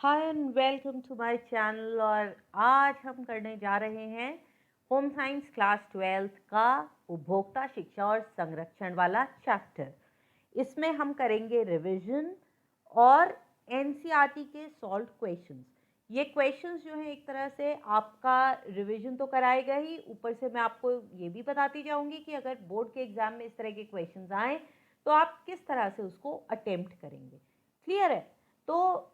Hi and welcome to my channel. और आज हम करने जा रहे हैं होम साइंस क्लास 12th का उपभोक्ता शिक्षा और संरक्षण वाला चैप्टर। इसमें हम करेंगे रिवीजन और एनसीईआरटी के सॉल्व क्वेश्चंस। ये क्वेश्चंस जो हैं एक तरह से आपका रिवीजन तो कराएगा ही, ऊपर से मैं आपको ये भी बताती जाऊंगी कि अगर बोर्ड के एग्जाम में इस तरह के क्वेश्चंस आए तो आप किस तरह से उसको अटेम्प्ट करेंगे। क्लियर है? तो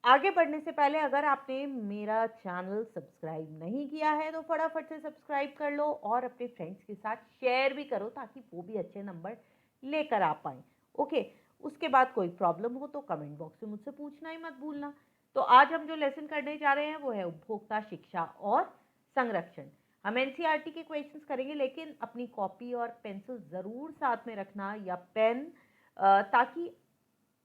आगे बढ़ने से पहले अगर आपने मेरा चैनल सब्सक्राइब नहीं किया है तो फटाफट से सब्सक्राइब कर लो और अपने फ्रेंड्स के साथ शेयर भी करो ताकि वो भी अच्छे नंबर लेकर आ पाए। ओके, उसके बाद कोई प्रॉब्लम हो तो कमेंट बॉक्स में मुझसे पूछना ही मत भूलना। तो आज हम जो लेसन करने जा रहे हैं वो है उपभोक्ता शिक्षा और संरक्षण। हम एनसीईआरटी के क्वेश्चंस करेंगे, लेकिन अपनी कॉपी और पेंसिल ज़रूर साथ में रखना या पेन, ताकि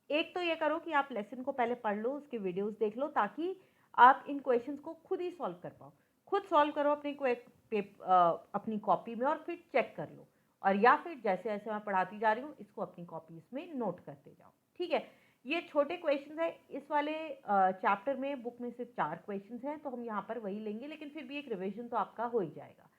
एक तो ये करो कि आप लेसन को पहले पढ़ लो, उसके वीडियोस देख लो ताकि आप इन क्वेश्चंस को खुद ही सॉल्व कर पाओ। खुद सॉल्व करो अपनी कॉपी में और फिर चेक कर लो, और या फिर जैसे जैसे मैं पढ़ाती जा रही हूँ इसको अपनी कॉपीज में नोट करते जाओ। ठीक है? ये छोटे क्वेश्चंस है इस वाले चैप्टर में। बुक में सिर्फ 4 क्वेश्चंस हैं तो हम यहाँ पर वही लेंगे, लेकिन फिर भी एक रिविजन तो आपका हो ही जाएगा।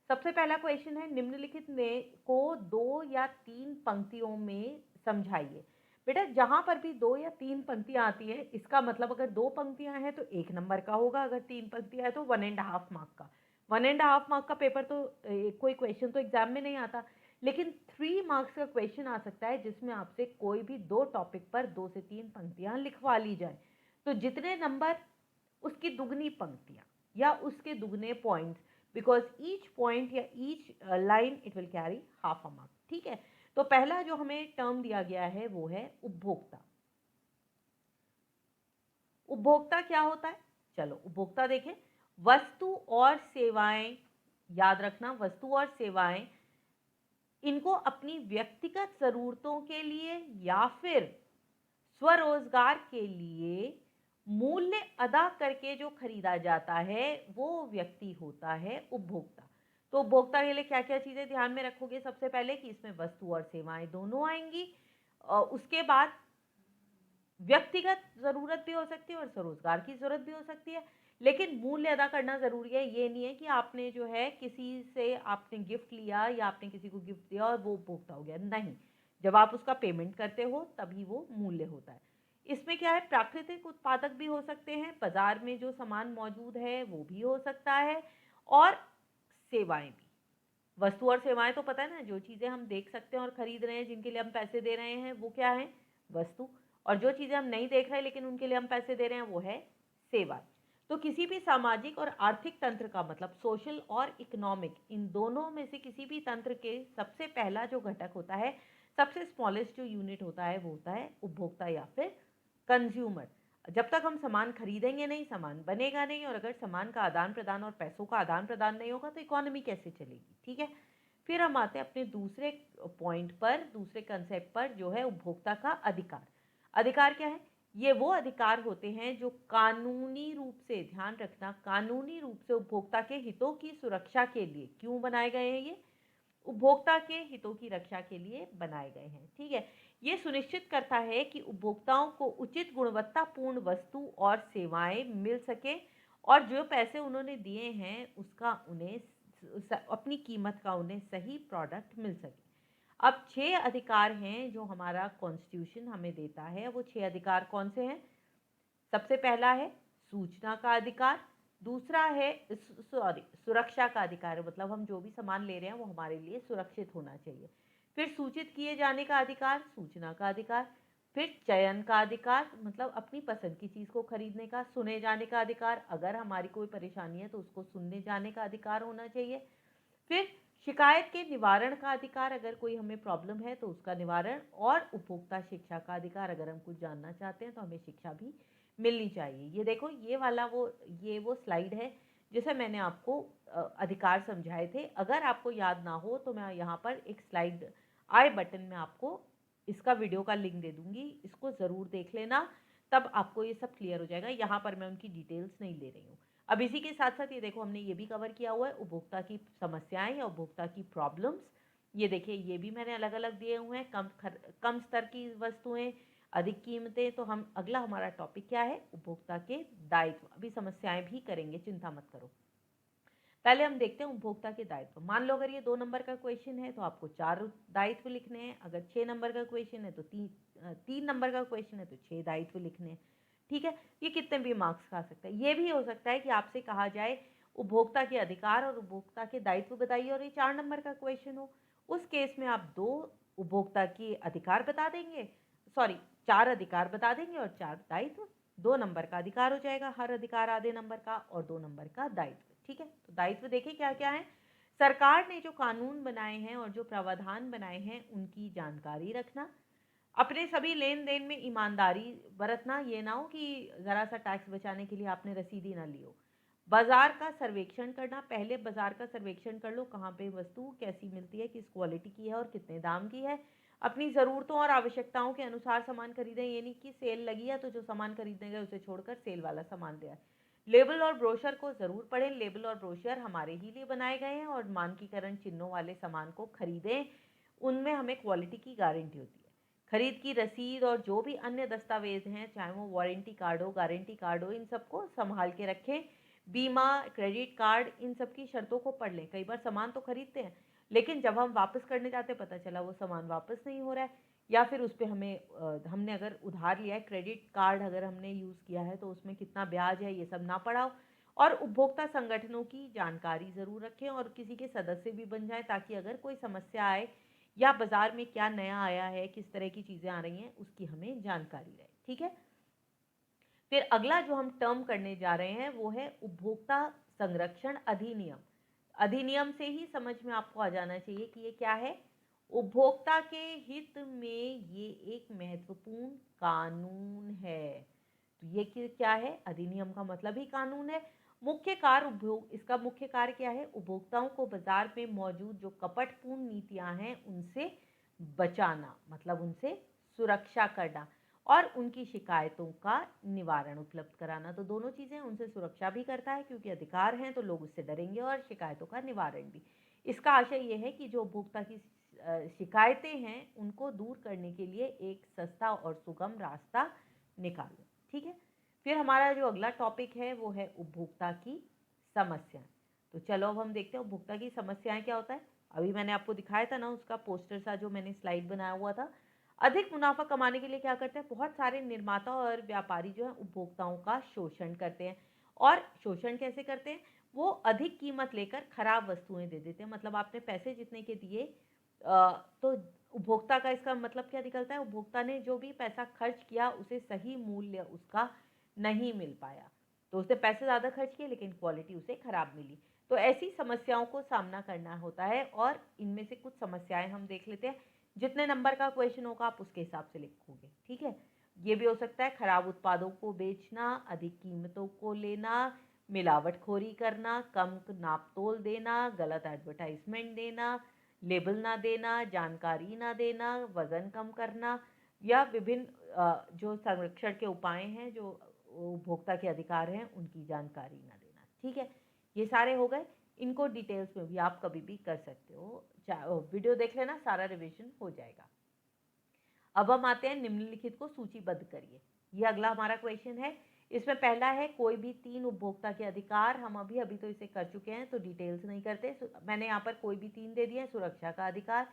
सबसे पहला क्वेश्चन है, निम्नलिखित में को 2 या 3 पंक्तियों में समझाइए। बेटा जहां पर भी 2 या 3 पंक्तियां आती हैं इसका मतलब अगर 2 पंक्तियां हैं तो 1 नंबर का होगा, अगर 3 पंक्तियां हैं तो 1.5 मार्क का। 1.5 मार्क का पेपर तो कोई क्वेश्चन तो एग्जाम में नहीं आता, लेकिन 3 मार्क्स का क्वेश्चन आ सकता है जिसमें आपसे कोई भी 2 टॉपिक पर 2 से 3 पंक्तियां लिखवा ली जाए। तो जितने नंबर उसकी दुगनी पंक्तियां या उसके दुगने पॉइंट्स, बिकॉज ईच पॉइंट या each line it will carry half a mark. ठीक है? तो पहला जो हमें टर्म दिया गया है वो है उपभोक्ता। उपभोक्ता क्या होता है? चलो उपभोक्ता देखें। वस्तु और सेवाएं, याद रखना वस्तु और सेवाएं, इनको अपनी व्यक्तिगत जरूरतों के लिए या फिर स्वरोजगार के लिए मूल्य अदा करके जो खरीदा जाता है वो व्यक्ति होता है उपभोक्ता। तो उपभोक्ता के लिए क्या क्या चीजें ध्यान में रखोगे? सबसे पहले कि इसमें वस्तु और सेवाएं दोनों आएंगी। उसके बाद व्यक्तिगत जरूरत भी हो सकती है और स्वरोजगार की जरूरत भी हो सकती है, लेकिन मूल्य अदा करना जरूरी है। ये नहीं है कि आपने जो है किसी से आपने गिफ्ट लिया या आपने किसी को गिफ्ट दिया और वो उपभोक्ता हो गया, नहीं। जब आप उसका पेमेंट करते हो तभी वो मूल्य होता है। इसमें क्या है, प्राकृतिक उत्पादक भी हो सकते हैं, बाजार में जो सामान मौजूद है वो भी हो सकता है, और सेवाएं भी। वस्तु और सेवाएं तो पता है ना, जो चीजें हम देख सकते हैं और खरीद रहे हैं, जिनके लिए हम पैसे दे रहे हैं, वो क्या है? वस्तु। और जो चीजें हम नहीं देख रहे लेकिन उनके लिए हम पैसे दे रहे हैं वो है सेवा। तो किसी भी सामाजिक और आर्थिक तंत्र का मतलब सोशल और इकोनॉमिक, इन दोनों में से किसी भी तंत्र के सबसे पहला जो घटक होता है, सबसे स्मॉलेस्ट जो यूनिट होता है वो होता है उपभोक्ता या फिर कंज्यूमर। जब तक हम सामान खरीदेंगे नहीं, सामान बनेगा नहीं, और अगर सामान का आदान प्रदान और पैसों का आदान प्रदान नहीं होगा तो इकोनॉमी कैसे चलेगी? ठीक है? फिर हम आते हैं अपने दूसरे पॉइंट पर, दूसरे कंसेप्ट पर, जो है उपभोक्ता का अधिकार। अधिकार क्या है? ये वो अधिकार होते हैं जो कानूनी रूप से, ध्यान रखना, कानूनी रूप से उपभोक्ता के हितों की सुरक्षा के लिए क्यों बनाए गए हैं? ये उपभोक्ता के हितों की रक्षा के लिए बनाए गए हैं। ठीक है? ये सुनिश्चित करता है कि उपभोक्ताओं को उचित गुणवत्तापूर्ण वस्तु और सेवाएं मिल सके, और जो पैसे उन्होंने दिए हैं उसका उन्हें अपनी कीमत का उन्हें सही प्रोडक्ट मिल सके। अब 6 अधिकार हैं जो हमारा कॉन्स्टिट्यूशन हमें देता है। वो 6 अधिकार कौन से हैं? सबसे पहला है सूचना का अधिकार। दूसरा है सुरक्षा का अधिकार, मतलब हम जो भी सामान ले रहे हैं वो हमारे लिए सुरक्षित होना चाहिए। फिर सूचित किए जाने का अधिकार, सूचना का अधिकार। फिर चयन का अधिकार, मतलब अपनी पसंद की चीज़ को खरीदने का। सुने जाने का अधिकार, अगर हमारी कोई परेशानी है तो उसको सुनने जाने का अधिकार होना चाहिए। फिर शिकायत के निवारण का अधिकार, अगर कोई हमें प्रॉब्लम है तो उसका निवारण। और उपभोक्ता शिक्षा का अधिकार, अगर हम कुछ जानना चाहते हैं तो हमें शिक्षा भी मिलनी चाहिए। ये देखो, ये वो स्लाइड है जिसे मैंने आपको अधिकार समझाए थे। अगर आपको याद ना हो तो मैं यहाँ पर एक स्लाइड आई बटन में आपको इसका वीडियो का लिंक दे दूंगी, इसको ज़रूर देख लेना, तब आपको ये सब क्लियर हो जाएगा। यहाँ पर मैं उनकी डिटेल्स नहीं ले रही हूँ। अब इसी के साथ साथ ये देखो, हमने ये भी कवर किया हुआ है उपभोक्ता की समस्याएं या उपभोक्ता की प्रॉब्लम्स। ये देखिए, ये भी मैंने अलग अलग दिए हुए हैं। कम स्तर की वस्तुएं, अधिक कीमतें, तो हम अगला हमारा टॉपिक क्या है, उपभोक्ता के दायित्व। अभी समस्याएं भी करेंगे, चिंता मत करो। पहले हम देखते हैं उपभोक्ता के दायित्व। मान लो अगर ये 2 नंबर का क्वेश्चन है तो आपको 4 दायित्व लिखने हैं, अगर 6 नंबर का क्वेश्चन है तो 3 नंबर का क्वेश्चन है तो 6 दायित्व लिखने हैं। ठीक है, ये कितने भी मार्क्स खा सकता है। ये भी हो सकता है कि आपसे कहा जाए उपभोक्ता के अधिकार और उपभोक्ता के दायित्व बताइए और ये 4 नंबर का क्वेश्चन हो। उस केस में आप 2 उपभोक्ता के अधिकार बता देंगे, सॉरी 4 अधिकार बता देंगे और 4 दायित्व। 2 नंबर का अधिकार हो जाएगा, हर अधिकार आधे नंबर का, और 2 नंबर का दायित्व। ठीक है, तो दायित्व देखिए क्या क्या है। सरकार ने जो कानून बनाए हैं और जो प्रावधान बनाए हैं उनकी जानकारी रखना, अपने सभी लेन देन में ईमानदारी बरतना, ये ना हो कि जरा सा टैक्स बचाने के लिए आपने रसीदी ना ली हो। बाजार का सर्वेक्षण करना, पहले बाजार का सर्वेक्षण कर लो, कहाँ पे वस्तु कैसी मिलती है, किस क्वालिटी की है और कितने दाम की है। अपनी ज़रूरतों और आवश्यकताओं के अनुसार सामान खरीदें, ये नहीं कि सेल लगी है तो जो सामान खरीदने गए उसे छोड़कर सेल वाला सामान ले आए। लेबल और ब्रोशर को ज़रूर पढ़ें, लेबल और ब्रोशर हमारे ही लिए बनाए गए हैं, और मानकीकरण चिन्हों वाले सामान को खरीदें, उनमें हमें क्वालिटी की गारंटी होती है। खरीद की रसीद और जो भी अन्य दस्तावेज हैं, चाहे वो वारंटी कार्ड हो, गारंटी कार्ड हो, इन सबको संभाल के रखें। बीमा, क्रेडिट कार्ड, इन सब की शर्तों को पढ़ लें। कई बार सामान तो खरीदते हैं लेकिन जब हम वापस करने जाते पता चला वो सामान वापस नहीं हो रहा है, या फिर उस पर हमने अगर उधार लिया है, क्रेडिट कार्ड अगर हमने यूज़ किया है तो उसमें कितना ब्याज है ये सब ना पढ़ाओ। और उपभोक्ता संगठनों की जानकारी ज़रूर रखें और किसी के सदस्य भी बन जाए, ताकि अगर कोई समस्या आए या बाजार में क्या नया आया है, किस तरह की चीज़ें आ रही हैं, उसकी हमें जानकारी रहे। ठीक है, फिर अगला जो हम टर्म करने जा रहे हैं वो है उपभोक्ता संरक्षण अधिनियम। अधिनियम से ही समझ में आपको आ जाना चाहिए कि ये क्या है। उपभोक्ता के हित में ये एक महत्वपूर्ण कानून है। तो ये क्या है, अधिनियम का मतलब ही कानून है। मुख्य कार्य उपभोग इसका मुख्य कार्य क्या है, उपभोक्ताओं को बाजार में मौजूद जो कपटपूर्ण नीतियां हैं उनसे बचाना, मतलब उनसे सुरक्षा करना, और उनकी शिकायतों का निवारण उपलब्ध कराना। तो दोनों चीज़ें, उनसे सुरक्षा भी करता है क्योंकि अधिकार हैं तो लोग उससे डरेंगे, और शिकायतों का निवारण भी। इसका आशय ये है कि जो उपभोक्ता की शिकायतें हैं उनको दूर करने के लिए एक सस्ता और सुगम रास्ता निकालें। ठीक है, फिर हमारा जो अगला टॉपिक है वो है उपभोक्ता की समस्याएं। तो चलो अब हम देखते हैं उपभोक्ता की समस्याएं क्या होता है। अभी मैंने आपको दिखाया था ना उसका पोस्टर सा, जो मैंने स्लाइड बनाया हुआ था। अधिक मुनाफा कमाने के लिए क्या करते हैं, बहुत सारे निर्माता और व्यापारी जो है उपभोक्ताओं का शोषण करते हैं। और शोषण कैसे करते हैं, वो अधिक कीमत लेकर खराब वस्तुएं दे देते हैं। मतलब आपने पैसे जितने के दिए, तो उपभोक्ता का इसका मतलब क्या निकलता है, उपभोक्ता ने जो भी पैसा खर्च किया उसे सही मूल्य उसका नहीं मिल पाया, तो उसने पैसे ज़्यादा खर्च किए लेकिन क्वालिटी उसे खराब मिली। तो ऐसी समस्याओं को सामना करना होता है, और इनमें से कुछ समस्याएं हम देख लेते हैं। जितने नंबर का क्वेश्चन होगा आप उसके हिसाब से लिखोगे। ठीक है, ये भी हो सकता है खराब उत्पादों को बेचना, अधिक कीमतों को लेना, मिलावटखोरी करना, कम नाप तोल देना, गलत एडवर्टाइजमेंट देना, लेबल ना देना, जानकारी ना देना, वजन कम करना, या विभिन्न जो संरक्षण के उपाय हैं, जो उपभोक्ता के अधिकार हैं, उनकी जानकारी ना देना। ठीक है, ये सारे हो गए। इनको डिटेल्स में भी आप कभी भी कर सकते हो, वीडियो देख लेना, सारा रिवीजन हो जाएगा। अब हम आते हैं निम्नलिखित को सूचीबद्ध करिए। ये अगला हमारा क्वेश्चन है। इसमें पहला है कोई भी 3 उपभोक्ता के अधिकार। हम अभी अभी तो इसे कर चुके हैं तो डिटेल्स नहीं करते। मैंने यहाँ पर कोई भी 3 दे दिए हैं, सुरक्षा का अधिकार,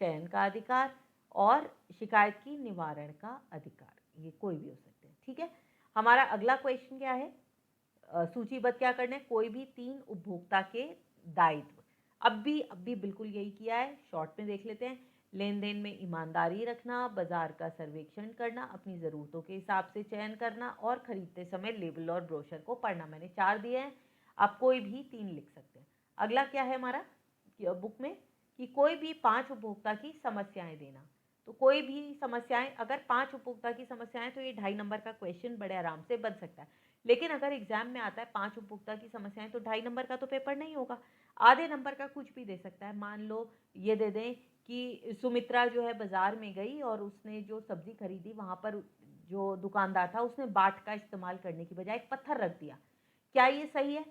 चयन का अधिकार और शिकायत की निवारण का अधिकार। ये कोई भी हो सकते हैं। ठीक है, हमारा अगला क्वेश्चन क्या है, सूचीबद्ध क्या करना है, कोई भी 3 उपभोक्ता के दायित्व। अब भी बिल्कुल यही किया है, शॉर्ट में देख लेते हैं। लेन देन में ईमानदारी रखना, बाजार का सर्वेक्षण करना, अपनी ज़रूरतों के हिसाब से चयन करना, और खरीदते समय लेबल और ब्रोशर को पढ़ना। मैंने 4 दिए हैं, आप कोई भी 3 लिख सकते हैं। अगला क्या है हमारा बुक में, कि कोई भी 5 उपभोक्ता की समस्याएं देना। तो कोई भी समस्याएं, अगर 5 उपभोक्ता की समस्याएं, तो ये 2.5 नंबर का क्वेश्चन बड़े आराम से बन सकता है। लेकिन अगर एग्जाम में आता है 5 उपभोक्ता की समस्याएं, तो 2.5 नंबर का तो पेपर नहीं होगा, आधे नंबर का कुछ भी दे सकता है। मान लो ये दे दें कि सुमित्रा जो है बाजार में गई और उसने जो सब्जी खरीदी, वहां पर जो दुकानदार था उसने बाट का इस्तेमाल करने की बजाय एक पत्थर रख दिया। क्या ये सही है?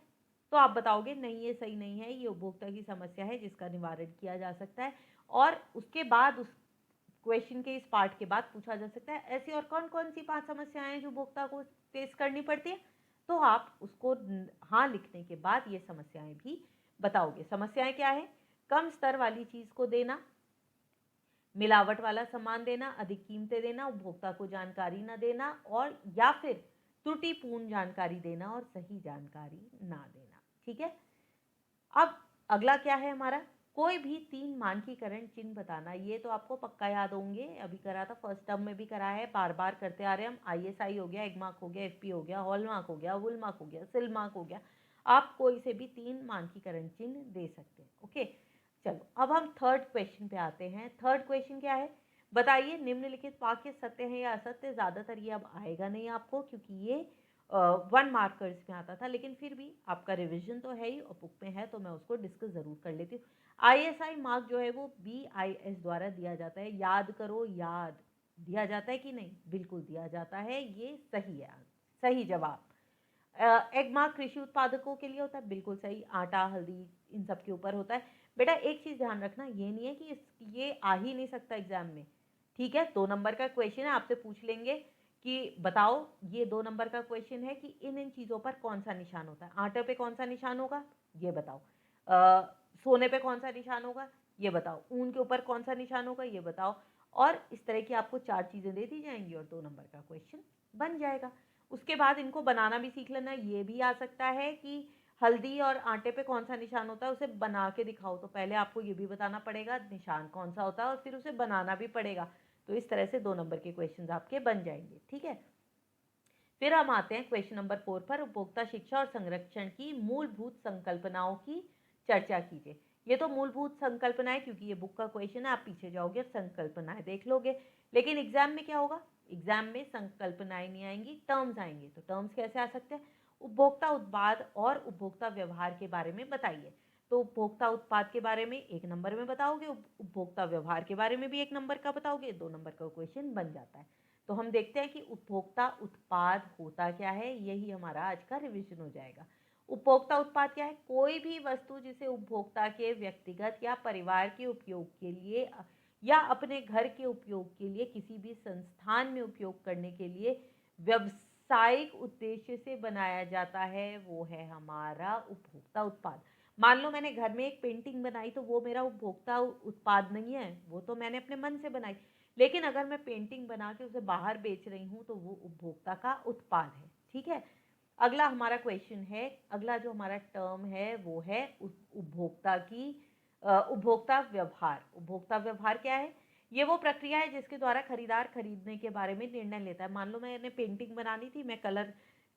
तो आप बताओगे नहीं, ये सही नहीं है, ये उपभोक्ता की समस्या है जिसका निवारण किया जा सकता है। और उसके बाद उस क्वेश्चन के इस पार्ट के बाद पूछा जा सकता है ऐसी और कौन कौन सी 5 समस्याएं हैं जो उपभोक्ता को फेस करनी पड़ती है, तो आप उसको हाँ लिखने के बाद ये समस्याएं भी बताओगे। समस्याएं क्या है? कम स्तर वाली चीज को देना, मिलावट वाला सामान देना, अधिक कीमतें देना, उपभोक्ता को जानकारी न देना, और या फिर त्रुटिपूर्ण जानकारी देना और सही जानकारी ना देना। ठीक है, अब अगला क्या है हमारा? कोई भी 3 मानकीकरण चिन्ह बताना। ये तो आपको पक्का याद होंगे, अभी करा था, फर्स्ट टर्म में भी करा है, बार बार करते आ रहे हैं हम। आईएसआई हो गया, एगमार्क हो गया, एफपी हो गया, हॉलमार्क हो गया, वुलमार्क हो गया, सिलमार्क हो गया। आप कोई से भी 3 मानकीकरण चिन्ह दे सकते हैं। ओके, चलो अब हम थर्ड क्वेश्चन पे आते हैं। थर्ड क्वेश्चन क्या है? बताइए निम्नलिखित वाक्य सत्य है या असत्य। ज़्यादातर ये अब आएगा नहीं आपको, क्योंकि ये 1 मार्कर्स में आता था, लेकिन फिर भी आपका रिवीजन तो है ही और बुक में है, तो मैं उसको डिस्कस ज़रूर कर लेती हूँ। आईएसआई मार्क जो है वो BIS द्वारा दिया जाता है। याद करो, याद दिया जाता है कि नहीं? बिल्कुल दिया जाता है, ये सही है, सही जवाब। एग मार्क कृषि उत्पादकों के लिए होता है, बिल्कुल सही। आटा, हल्दी, इन सब के ऊपर होता है। बेटा एक चीज़ ध्यान रखना, ये नहीं है कि ये आ ही नहीं सकता एग्जाम में। ठीक है, 2 नंबर का क्वेश्चन है, आपसे पूछ लेंगे कि बताओ, ये 2 नंबर का क्वेश्चन है कि इन इन चीज़ों पर कौन सा निशान होता है। आटे पे कौन सा निशान होगा, ये बताओ। सोने पे कौन सा निशान होगा, ये बताओ। ऊन के ऊपर कौन सा निशान होगा, ये बताओ। और इस तरह की आपको 4 चीज़ें दे दी जाएंगी और 2 नंबर का क्वेश्चन बन जाएगा। उसके बाद इनको बनाना भी सीख लेना। ये भी आ सकता है कि हल्दी और आटे पे कौन सा निशान होता है, उसे बना के दिखाओ। तो पहले आपको ये भी बताना पड़ेगा निशान कौन सा होता है, और फिर उसे बनाना भी पड़ेगा। तो इस तरह से 2 नंबर के क्वेश्चन आपके बन जाएंगे। ठीक है, फिर हम आते हैं क्वेश्चन नंबर 4 पर। उपभोक्ता शिक्षा और संरक्षण की मूलभूत संकल्पनाओं की चर्चा कीजिए। ये तो मूलभूत संकल्पना है, क्योंकि ये बुक का क्वेश्चन है, आप पीछे जाओगे संकल्पनाएं देख लोगे। लेकिन एग्जाम में क्या होगा? एग्जाम में संकल्पनाएं नहीं आएंगी, टर्म्स आएंगे। तो टर्म्स कैसे आ सकते हैं? उपभोक्ता उत्पाद और उपभोक्ता व्यवहार के बारे में बताइए। तो उपभोक्ता उत्पाद के बारे में 1 नंबर में बताओगे, उपभोक्ता व्यवहार के बारे में भी 1 नंबर का बताओगे, 2 नंबर का क्वेश्चन बन जाता है। तो हम देखते हैं कि उपभोक्ता उत्पाद होता क्या है, यही हमारा आज का रिवीजन हो जाएगा। उपभोक्ता उत्पाद क्या है? कोई भी वस्तु जिसे उपभोक्ता के व्यक्तिगत या परिवार के उपयोग के लिए या अपने घर के उपयोग के लिए किसी भी संस्थान में उपयोग करने के लिए व्यावसायिक उद्देश्य से बनाया जाता है, वो है हमारा उपभोक्ता उत्पाद। मान लो मैंने घर में एक पेंटिंग बनाई, तो वो मेरा उपभोक्ता उत्पाद नहीं है, वो तो मैंने अपने मन से बनाई। लेकिन अगर मैं पेंटिंग बना के उसे बाहर बेच रही हूँ, तो वो उपभोक्ता का उत्पाद है। ठीक है, अगला हमारा क्वेश्चन है, अगला जो हमारा टर्म है वो है उपभोक्ता की उपभोक्ता व्यवहार। उपभोक्ता व्यवहार क्या है? ये वो प्रक्रिया है जिसके द्वारा खरीदार खरीदने के बारे में निर्णय लेता है। मान लो मैंने पेंटिंग बनानी थी, मैं कलर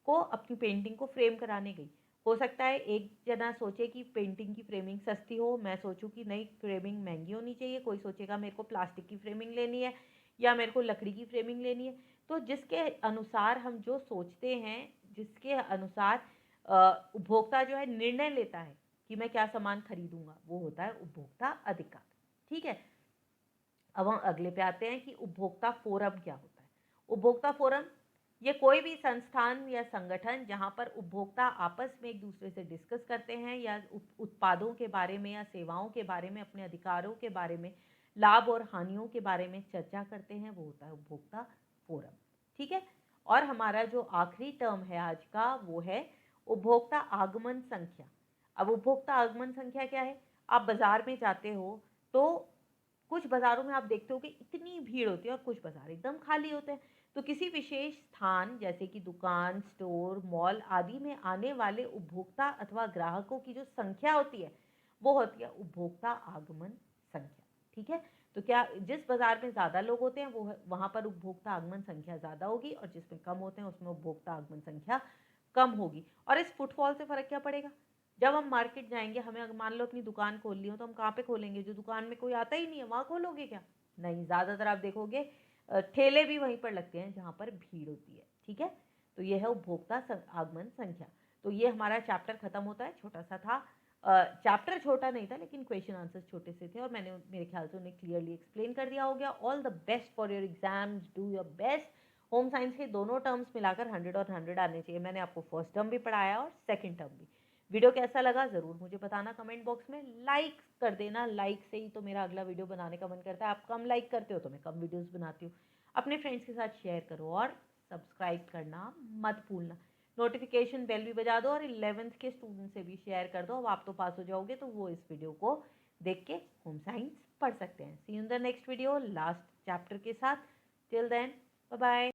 को अपनी पेंटिंग को फ्रेम कराने गई। हो सकता है एक जना सोचे कि पेंटिंग की फ्रेमिंग सस्ती हो, मैं सोचूं कि नहीं फ्रेमिंग महंगी होनी चाहिए, कोई सोचेगा मेरे को प्लास्टिक की फ्रेमिंग लेनी है या मेरे को लकड़ी की फ्रेमिंग लेनी है। तो जिसके अनुसार हम जो सोचते हैं, जिसके अनुसार उपभोक्ता जो है निर्णय लेता है कि मैं क्या सामान खरीदूंगा, वो होता है उपभोक्ता अधिकार। ठीक है, अब हम अगले पे आते हैं कि उपभोक्ता फोरम क्या होता है। उपभोक्ता फोरम ये कोई भी संस्थान या संगठन जहां पर उपभोक्ता आपस में एक दूसरे से डिस्कस करते हैं या उत्पादों के बारे में या सेवाओं के बारे में, अपने अधिकारों के बारे में, लाभ और हानियों के बारे में चर्चा करते हैं, वो होता है उपभोक्ता फोरम। ठीक है, और हमारा जो आखिरी टर्म है आज का वो है उपभोक्ता आगमन संख्या। अब उपभोक्ता आगमन संख्या क्या है? आप बाजार में जाते हो तो कुछ बाजारों में आप देखते हो कि इतनी भीड़ होती है और कुछ बाजार एकदम खाली होते हैं। तो किसी विशेष स्थान जैसे कि दुकान, स्टोर, मॉल आदि में आने वाले उपभोक्ता अथवा ग्राहकों की जो संख्या होती है वो होती है उपभोक्ता आगमन संख्या। ठीक है, तो क्या जिस बाजार में ज़्यादा लोग होते हैं वो वहाँ पर उपभोक्ता आगमन संख्या ज़्यादा होगी, और जिसमें कम होते हैं उसमें उपभोक्ता आगमन संख्या कम होगी। और इस फुटफॉल से फर्क क्या पड़ेगा? जब हम मार्केट जाएंगे, हमें मान लो अपनी दुकान खोलनी हो, तो हम कहाँ पे खोलेंगे? जो दुकान में कोई आता ही नहीं है वहाँ खोलोगे क्या? नहीं, ज़्यादातर आप देखोगे ठेले भी वहीं पर लगते हैं जहाँ पर भीड़ होती है। ठीक है, तो ये है उपभोक्ता आगमन संख्या। तो ये हमारा चैप्टर खत्म होता है, छोटा सा था। चैप्टर छोटा नहीं था, लेकिन क्वेश्चन आंसर्स छोटे से थे और मैंने मेरे ख्याल से उन्हें क्लियरली एक्सप्लेन कर दिया हो गया। All the best for your exams, do your best. Home science के दोनों टर्म्स मिलाकर 100 और 100 आने चाहिए। मैंने आपको फर्स्ट टर्म भी पढ़ाया और सेकेंड टर्म भी। वीडियो कैसा लगा ज़रूर मुझे बताना कमेंट बॉक्स में, लाइक कर देना, लाइक से ही तो मेरा अगला वीडियो बनाने का मन करता है। आप कम लाइक करते हो तो मैं कम वीडियोस बनाती हूँ। अपने फ्रेंड्स के साथ शेयर करो और सब्सक्राइब करना मत भूलना। नोटिफिकेशन बेल भी बजा दो और 11th के स्टूडेंट से भी शेयर कर दो। अब आप तो पास हो जाओगे तो वो इस वीडियो को देख के होम साइंस पढ़ सकते हैं। See you in the next video last chapter के साथ। Till then bye bye.